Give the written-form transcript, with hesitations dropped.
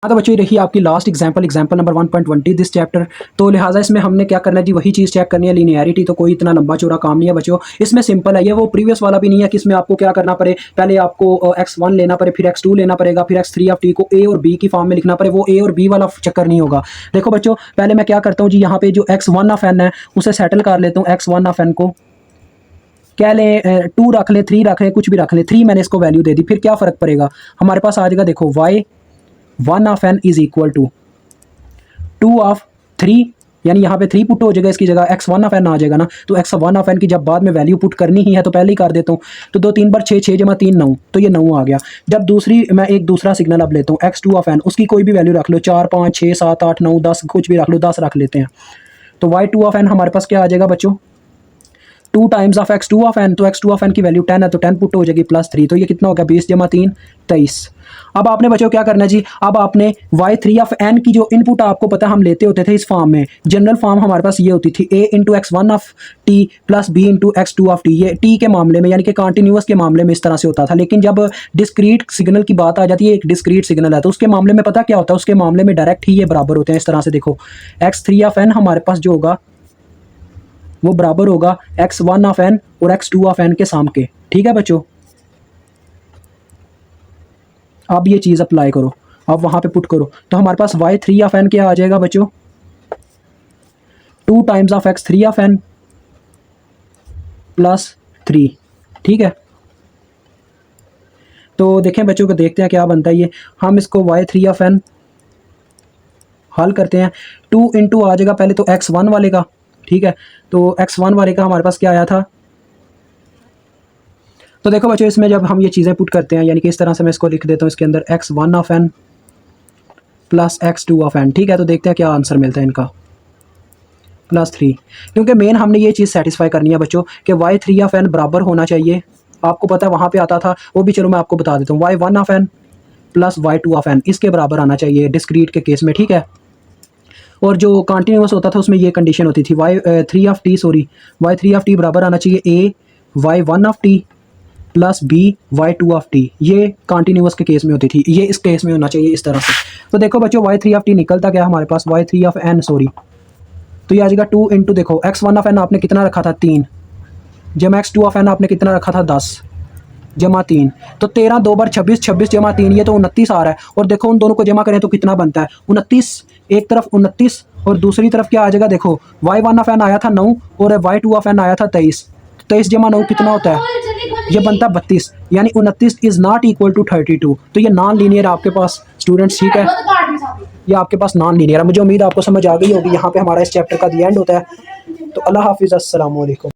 हाँ तो बच्चों ये देखिए आपकी last example number 1.20 this chapter. तो लिहाजा इसमें हमने क्या करना है जी, वही चीज़ चेक करनी है, लीनियरिटी। तो कोई इतना लंबा चौड़ा काम नहीं है बच्चों, इसमें सिंपल है। ये वो प्रीवियस वाला भी नहीं है कि इसमें आपको क्या करना पड़े, पहले आपको x1 लेना पड़े, फिर x2 लेना पड़ेगा, फिर x3 ऑफ t को a और b की फॉर्म में लिखना पड़े। वो a और b वाला चक्कर नहीं होगा। देखो बच्चों पहले मैं क्या करता हूँ जी, यहाँ पे जो x1 ऑफ n है उसे सेटल कर लेता हूँ। x1 ऑफ n को क्या लें, 2 रख लें, 3 रख लें, कुछ भी रख लें। 3 मैंने इसको वैल्यू दे दी। फिर क्या फ़र्क पड़ेगा, हमारे पास आ जाएगा देखो y1 of n is equal to 2 of 3, यानी यहाँ पे 3 पुट हो जाएगा, इसकी जगह x1 ऑफ n आ जाएगा ना। तो x1 ऑफ n की जब बाद में वैल्यू पुट करनी ही है तो पहले ही कर देता हूँ। तो 2 3 बार 6, 6 जमा 3 9, तो ये 9 आ गया। जब दूसरी मैं एक दूसरा सिग्नल अब लेता हूँ x2 ऑफ n, उसकी कोई भी वैल्यू रख लो, 4 5 6 7 8 9 10, कुछ भी रख लो, 10 रख लेते हैं। तो y2 ऑफ n हमारे पास क्या आ जाएगा बच्चों, 2 times of x2 of n। तो x2 ऑफ n की वैल्यू 10 है, तो 10 पुट हो जाएगी प्लस 3, तो ये कितना हो गया, 20 जमा 3 23। अब आपने बच्चों क्या करना है जी, अब आपने y3 ऑफ n की जो इनपुट आपको पता है हम लेते होते थे इस फॉर्म में, जनरल फॉर्म हमारे पास ये होती थी a into x1 of t plus b into x2 of t। ये t के मामले में यानी कि कॉन्टिन्यूस के मामले में इस तरह से होता था। लेकिन जब डिस्क्रीट सिग्नल की बात आ जाती है, एक डिस्क्रीट सिग्नल है, तो उसके मामले में पता क्या होता है, उसके मामले में डायरेक्ट ही ये बराबर होते हैं। इस तरह से देखो x3 ऑफ n हमारे पास जो होगा वो बराबर होगा x1 ऑफ n और x2 ऑफ n के साम के। ठीक है बच्चों, अब ये चीज़ अप्लाई करो, अब वहाँ पे पुट करो, तो हमारे पास y3 ऑफ n क्या आ जाएगा बच्चों, 2 times of x3 of n plus 3। ठीक है, तो देखें बच्चों को, देखते हैं क्या बनता है ये। हम इसको y3 ऑफ n हल करते हैं, 2 इंटू आ जाएगा पहले तो x1 वाले का। ठीक है, तो x1 वाले का हमारे पास क्या आया था, तो देखो बच्चों इसमें जब हम ये चीज़ें पुट करते हैं, यानी कि इस तरह से मैं इसको लिख देता हूँ इसके अंदर x1 of n plus x2 of n। ठीक है, तो देखते हैं क्या आंसर मिलता है इनका, प्लस 3। क्योंकि मेन हमने ये चीज़ सेटिस्फाई करनी है बच्चों कि y3 ऑफ n बराबर होना चाहिए। आपको पता है वहाँ पे आता था, वो भी चलो मैं आपको बता देता हूँ, y1 of n plus y2 of n इसके बराबर आना चाहिए डिस्क्रीट के केस में। ठीक है, और जो कॉन्टीन्यूस होता था उसमें ये कंडीशन होती थी y3 ऑफ t बराबर आना चाहिए a y1 of t plus b y2 of t। ये कॉन्टीन्यूस के केस में होती थी, ये इस केस में होना चाहिए इस तरह से। तो देखो बच्चों y3 ऑफ t निकलता क्या हमारे पास, y3 ऑफ n तो ये आ जाएगा 2 इंटू देखो x1 ऑफ n आपने कितना रखा था 3, जमा x2 ऑफ n आपने कितना रखा था 10 जमा 3, तो 13 2 बार 26, 26 जमा 3 ये तो 29 आ रहा है। और देखो उन दोनों को जमा करें तो कितना बनता है 29, एक तरफ 29 और दूसरी तरफ क्या आ जाएगा, देखो y1 ऑफ n आया था 9 और y2 ऑफ n आया था 23, 23 जमा 9 कितना होता है, ये बनता है 32, यानी 29 इज नॉट इक्वल टू 32। तो ये नॉन लीनियर आपके पास स्टूडेंट्स, ठीक है, ये आपके पास नॉन लीनियर है। मुझे उम्मीद आपको समझ आ गई होगी। यहाँ पे हमारा इस चैप्टर का दी एंड होता है। तो अल्लाह हाफिज़, अस्सलाम वालेकुम।